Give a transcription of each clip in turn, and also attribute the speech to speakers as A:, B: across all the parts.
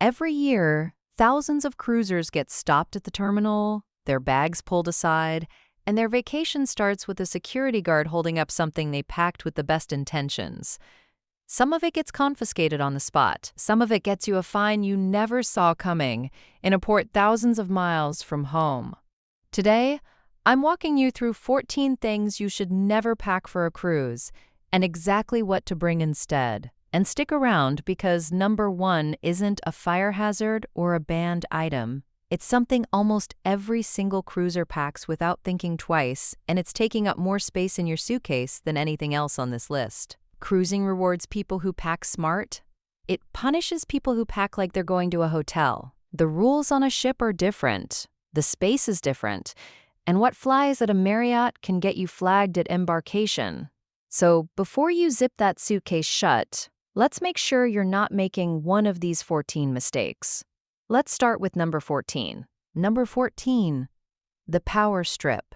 A: Every year, thousands of cruisers get stopped at the terminal, their bags pulled aside, and their vacation starts with a security guard holding up something they packed with the best intentions. Some of it gets confiscated on the spot. Some of it gets you a fine you never saw coming in a port thousands of miles from home. Today, I'm walking you through 14 things you should never pack for a cruise and exactly what to bring instead. And stick around because number 1 isn't a fire hazard or a banned item. It's something almost every single cruiser packs without thinking twice, and it's taking up more space in your suitcase than anything else on this list. Cruising rewards people who pack smart. It punishes people who pack like they're going to a hotel. The rules on a ship are different. The space is different. And what flies at a Marriott can get you flagged at embarkation. So before you zip that suitcase shut, let's make sure you're not making one of these 14 mistakes. Let's start with number 14. Number 14, the power strip.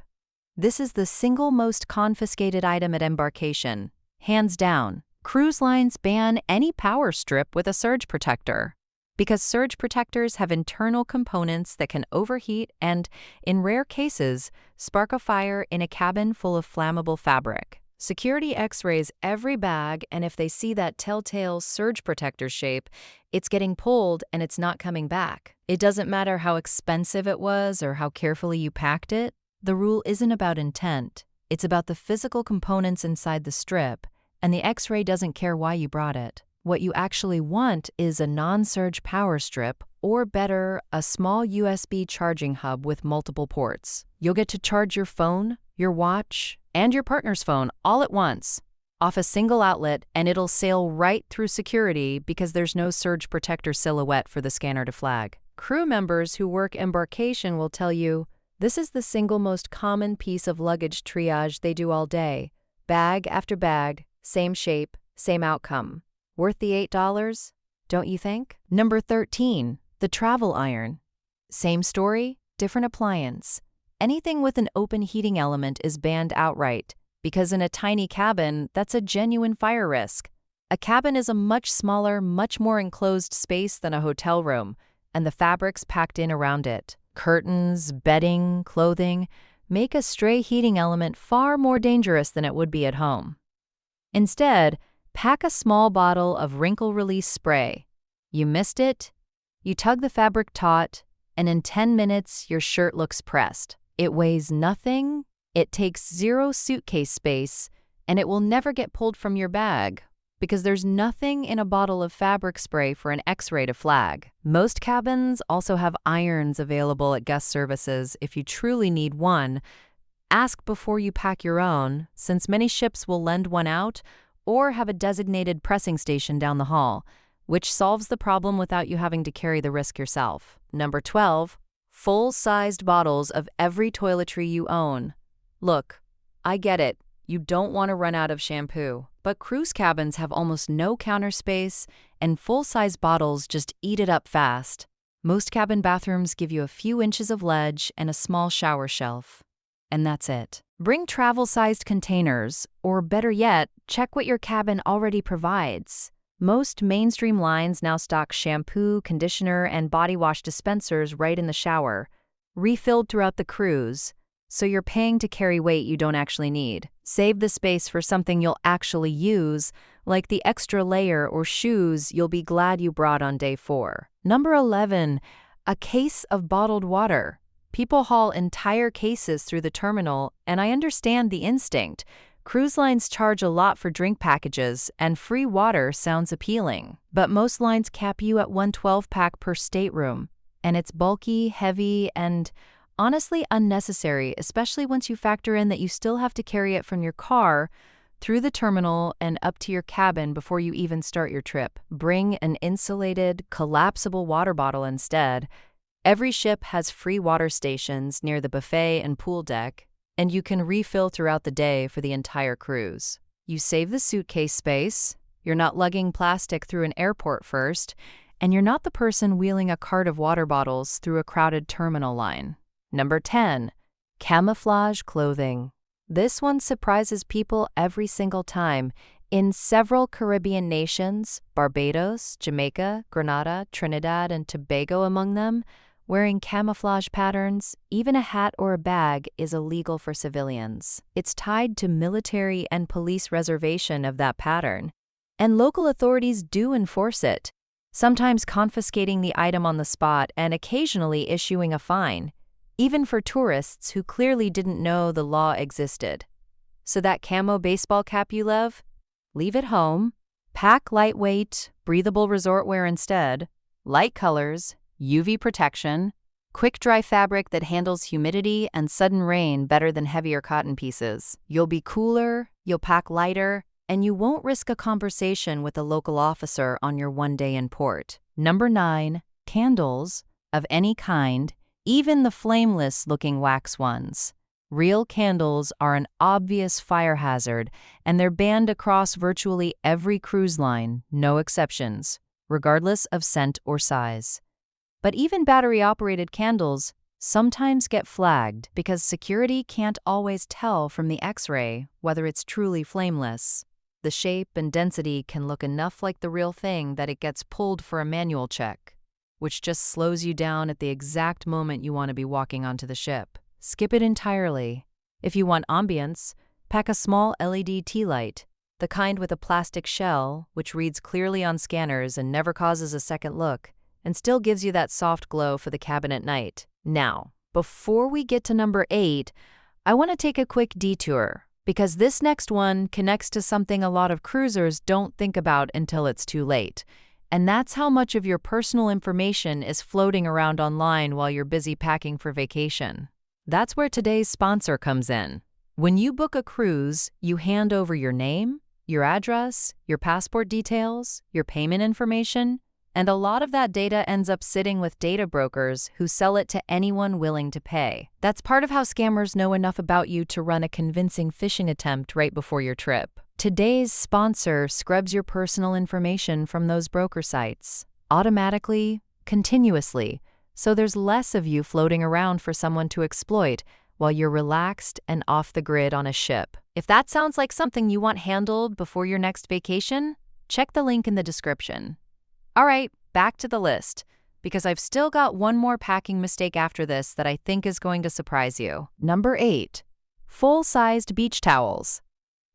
A: This is the single most confiscated item at embarkation. Hands down, cruise lines ban any power strip with a surge protector because surge protectors have internal components that can overheat and, in rare cases, spark a fire in a cabin full of flammable fabric. Security x-rays every bag, and if they see that telltale surge protector shape, it's getting pulled and it's not coming back. It doesn't matter how expensive it was or how carefully you packed it. The rule isn't about intent. It's about the physical components inside the strip, and the x-ray doesn't care why you brought it. What you actually want is a non-surge power strip, or better, a small USB charging hub with multiple ports. You'll get to charge your phone, your watch, and your partner's phone all at once, off a single outlet, and it'll sail right through security because there's no surge protector silhouette for the scanner to flag. Crew members who work embarkation will tell you, this is the single most common piece of luggage triage they do all day. Bag after bag, same shape, same outcome. Worth the $8, don't you think? Number 13, the travel iron. Same story, different appliance. Anything with an open heating element is banned outright, because in a tiny cabin, that's a genuine fire risk. A cabin is a much smaller, much more enclosed space than a hotel room, and the fabrics packed in around it, curtains, bedding, clothing, make a stray heating element far more dangerous than it would be at home. Instead, pack a small bottle of wrinkle-release spray. You missed it, you tug the fabric taut, and in 10 minutes, your shirt looks pressed. It weighs nothing, it takes 0 suitcase space, and it will never get pulled from your bag because there's nothing in a bottle of fabric spray for an X-ray to flag. Most cabins also have irons available at guest services if you truly need one. Ask before you pack your own, since many ships will lend one out or have a designated pressing station down the hall, which solves the problem without you having to carry the risk yourself. Number 12, full-sized bottles of every toiletry you own. Look, I get it. You don't want to run out of shampoo, but cruise cabins have almost no counter space, and full-size bottles just eat it up fast. Most cabin bathrooms give you a few inches of ledge and a small shower shelf. And that's it. Bring travel-sized containers, or better yet, check what your cabin already provides. Most mainstream lines now stock shampoo, conditioner, and body wash dispensers right in the shower, refilled throughout the cruise, so you're paying to carry weight you don't actually need. Save the space for something you'll actually use, like the extra layer or shoes you'll be glad you brought on day 4. Number 11, a case of bottled water. People haul entire cases through the terminal, and I understand the instinct. Cruise lines charge a lot for drink packages, and free water sounds appealing. But most lines cap you at one 12-pack per stateroom, and it's bulky, heavy, and honestly unnecessary, especially once you factor in that you still have to carry it from your car through the terminal and up to your cabin before you even start your trip. Bring an insulated, collapsible water bottle instead. Every ship has free water stations near the buffet and pool deck, and you can refill throughout the day for the entire cruise. You save the suitcase space, you're not lugging plastic through an airport first, and you're not the person wheeling a cart of water bottles through a crowded terminal line. Number 10, camouflage clothing. This one surprises people every single time. In several Caribbean nations, Barbados, Jamaica, Grenada, Trinidad, and Tobago among them, wearing camouflage patterns, even a hat or a bag, is illegal for civilians. It's tied to military and police reservation of that pattern, and local authorities do enforce it, sometimes confiscating the item on the spot and occasionally issuing a fine, even for tourists who clearly didn't know the law existed. So that camo baseball cap you love? Leave it home. Pack lightweight, breathable resort wear instead. Light colors, UV protection, quick-dry fabric that handles humidity and sudden rain better than heavier cotton pieces. You'll be cooler, you'll pack lighter, and you won't risk a conversation with a local officer on your one day in port. Number 9, candles of any kind, even the flameless-looking wax ones. Real candles are an obvious fire hazard, and they're banned across virtually every cruise line, no exceptions, regardless of scent or size. But even battery-operated candles sometimes get flagged because security can't always tell from the X-ray whether it's truly flameless. The shape and density can look enough like the real thing that it gets pulled for a manual check, which just slows you down at the exact moment you want to be walking onto the ship. Skip it entirely. If you want ambience, pack a small LED tea light, the kind with a plastic shell, which reads clearly on scanners and never causes a second look, and still gives you that soft glow for the cabin at night. Now, before we get to number 8, I want to take a quick detour, because this next one connects to something a lot of cruisers don't think about until it's too late, and that's how much of your personal information is floating around online while you're busy packing for vacation. That's where today's sponsor comes in. When you book a cruise, you hand over your name, your address, your passport details, your payment information, and a lot of that data ends up sitting with data brokers who sell it to anyone willing to pay. That's part of how scammers know enough about you to run a convincing phishing attempt right before your trip. Today's sponsor scrubs your personal information from those broker sites, automatically, continuously, so there's less of you floating around for someone to exploit while you're relaxed and off the grid on a ship. If that sounds like something you want handled before your next vacation, check the link in the description. All right, back to the list, because I've still got one more packing mistake after this that I think is going to surprise you. Number 8, full-sized beach towels.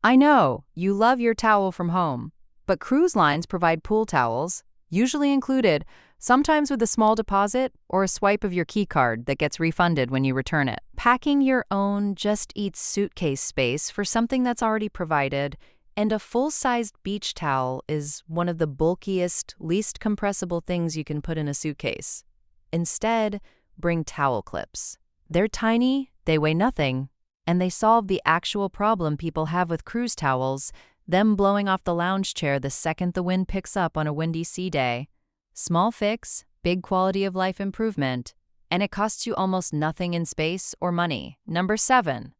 A: I know, you love your towel from home, but cruise lines provide pool towels, usually included, sometimes with a small deposit or a swipe of your key card that gets refunded when you return it. Packing your own just eats suitcase space for something that's already provided, and a full-sized beach towel is one of the bulkiest, least compressible things you can put in a suitcase. Instead, bring towel clips. They're tiny, they weigh nothing, and they solve the actual problem people have with cruise towels, them blowing off the lounge chair the second the wind picks up on a windy sea day. Small fix, big quality of life improvement, and it costs you almost nothing in space or money. Number 7,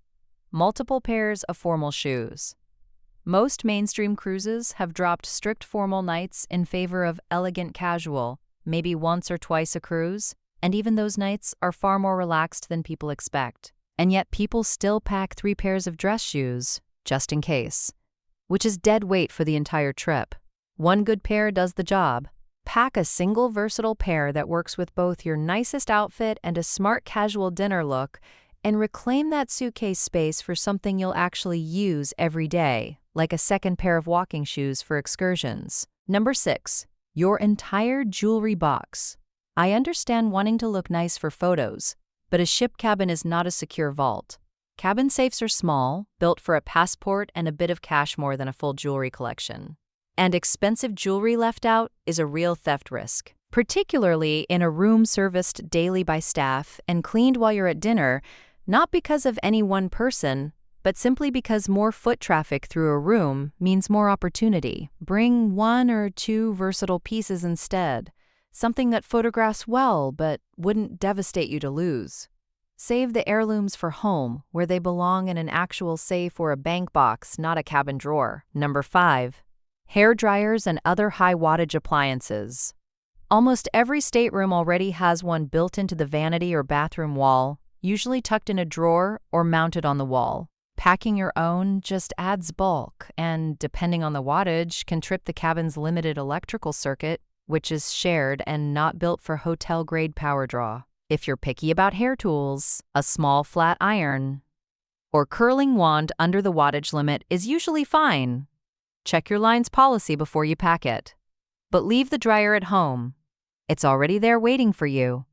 A: multiple pairs of formal shoes. Most mainstream cruises have dropped strict formal nights in favor of elegant casual, maybe once or twice a cruise, and even those nights are far more relaxed than people expect. And yet people still pack 3 pairs of dress shoes, just in case, which is dead weight for the entire trip. One good pair does the job. Pack a single versatile pair that works with both your nicest outfit and a smart casual dinner look, and reclaim that suitcase space for something you'll actually use every day, like a second pair of walking shoes for excursions. Number 6, your entire jewelry box. I understand wanting to look nice for photos, but a ship cabin is not a secure vault. Cabin safes are small, built for a passport and a bit of cash more than a full jewelry collection. And expensive jewelry left out is a real theft risk, particularly in a room serviced daily by staff and cleaned while you're at dinner, not because of any one person, but simply because more foot traffic through a room means more opportunity. Bring 1 or 2 versatile pieces instead, something that photographs well but wouldn't devastate you to lose. Save the heirlooms for home, where they belong in an actual safe or a bank box, not a cabin drawer. Number 5, hair dryers and other high-wattage appliances. Almost every stateroom already has one built into the vanity or bathroom wall, usually tucked in a drawer or mounted on the wall. Packing your own just adds bulk and, depending on the wattage, can trip the cabin's limited electrical circuit, which is shared and not built for hotel-grade power draw. If you're picky about hair tools, a small flat iron or curling wand under the wattage limit is usually fine. Check your line's policy before you pack it. But leave the dryer at home. It's already there waiting for you.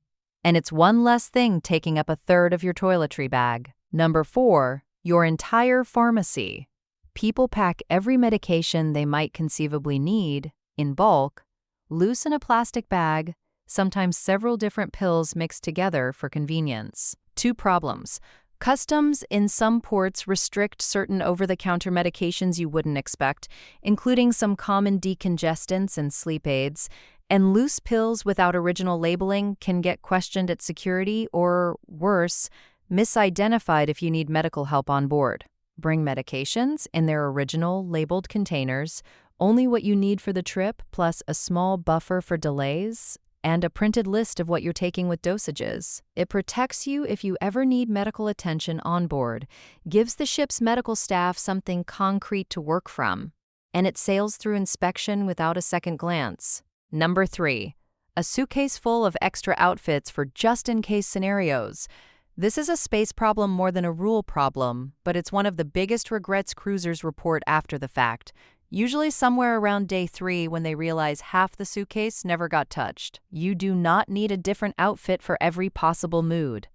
A: And it's one less thing taking up a third of your toiletry bag. Number 4, your entire pharmacy. People pack every medication they might conceivably need, in bulk, loose in a plastic bag, sometimes several different pills mixed together for convenience. 2 problems. Customs in some ports restrict certain over-the-counter medications you wouldn't expect, including some common decongestants and sleep aids, and loose pills without original labeling can get questioned at security or, worse, misidentified if you need medical help on board. Bring medications in their original labeled containers, only what you need for the trip, plus a small buffer for delays, and a printed list of what you're taking with dosages. It protects you if you ever need medical attention on board, gives the ship's medical staff something concrete to work from, and it sails through inspection without a second glance. Number 3, a suitcase full of extra outfits for just-in-case scenarios. This is a space problem more than a rule problem, but it's one of the biggest regrets cruisers report after the fact, usually somewhere around day 3 when they realize half the suitcase never got touched. You do not need a different outfit for every possible mood.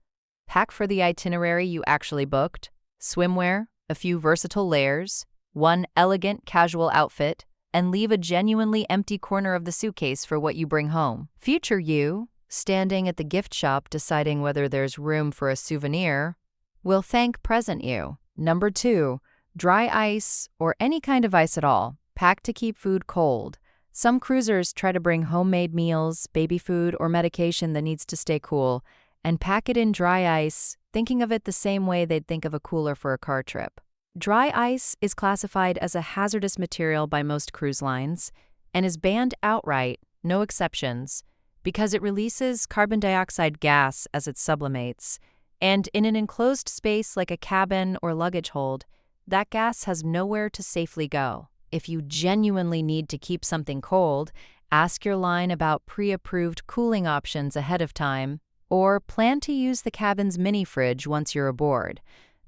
A: Pack for the itinerary you actually booked, swimwear, a few versatile layers, one elegant casual outfit, and leave a genuinely empty corner of the suitcase for what you bring home. Future you, standing at the gift shop deciding whether there's room for a souvenir, will thank present you. Number 2, dry ice or any kind of ice at all. Pack to keep food cold. Some cruisers try to bring homemade meals, baby food, or medication that needs to stay cool, and pack it in dry ice, thinking of it the same way they'd think of a cooler for a car trip. Dry ice is classified as a hazardous material by most cruise lines and is banned outright, no exceptions, because it releases carbon dioxide gas as it sublimates, and in an enclosed space like a cabin or luggage hold, that gas has nowhere to safely go. If you genuinely need to keep something cold, ask your line about pre-approved cooling options ahead of time, or plan to use the cabin's mini fridge once you're aboard.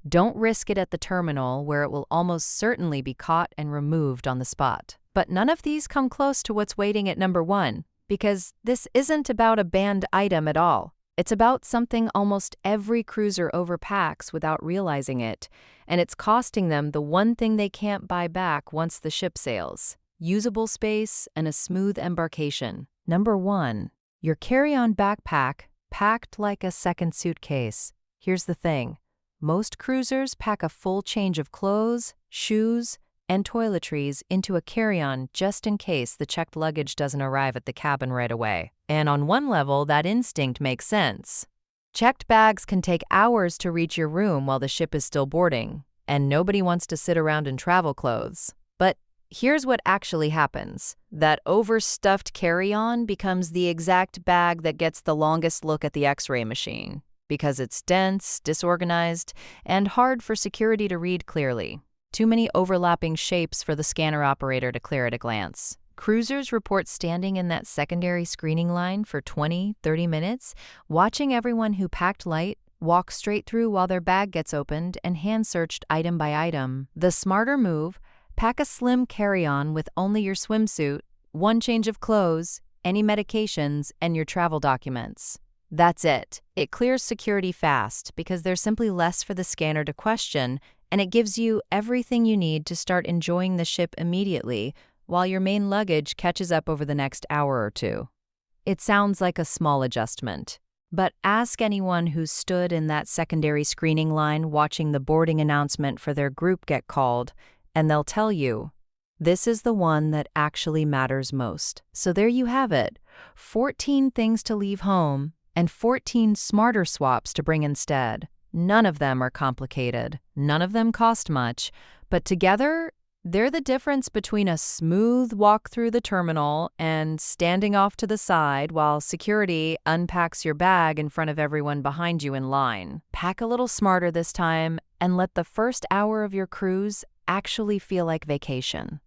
A: Don't risk it at the terminal where it will almost certainly be caught and removed on the spot. But none of these come close to what's waiting at number 1, because this isn't about a banned item at all. It's about something almost every cruiser overpacks without realizing it, and it's costing them the one thing they can't buy back once the ship sails: usable space and a smooth embarkation. Number 1, your carry-on backpack packed like a second suitcase. Here's the thing. Most cruisers pack a full change of clothes, shoes, and toiletries into a carry-on just in case the checked luggage doesn't arrive at the cabin right away. And on one level, that instinct makes sense. Checked bags can take hours to reach your room while the ship is still boarding, and nobody wants to sit around in travel clothes. But here's what actually happens. That overstuffed carry-on becomes the exact bag that gets the longest look at the X-ray machine, because it's dense, disorganized, and hard for security to read clearly. Too many overlapping shapes for the scanner operator to clear at a glance. Cruisers report standing in that secondary screening line for 20-30 minutes, watching everyone who packed light walk straight through while their bag gets opened and hand-searched item by item. The smarter move: pack a slim carry-on with only your swimsuit, one change of clothes, any medications, and your travel documents. That's it. It clears security fast because there's simply less for the scanner to question, and it gives you everything you need to start enjoying the ship immediately while your main luggage catches up over the next hour or 2. It sounds like a small adjustment, but ask anyone who's stood in that secondary screening line watching the boarding announcement for their group get called, and they'll tell you, this is the one that actually matters most. So there you have it, 14 things to leave home, and 14 smarter swaps to bring instead. None of them are complicated, none of them cost much, but together, They're the difference between a smooth walk through the terminal and standing off to the side while security unpacks your bag in front of everyone behind you in line. Pack a little smarter this time and let the first hour of your cruise actually feel like vacation.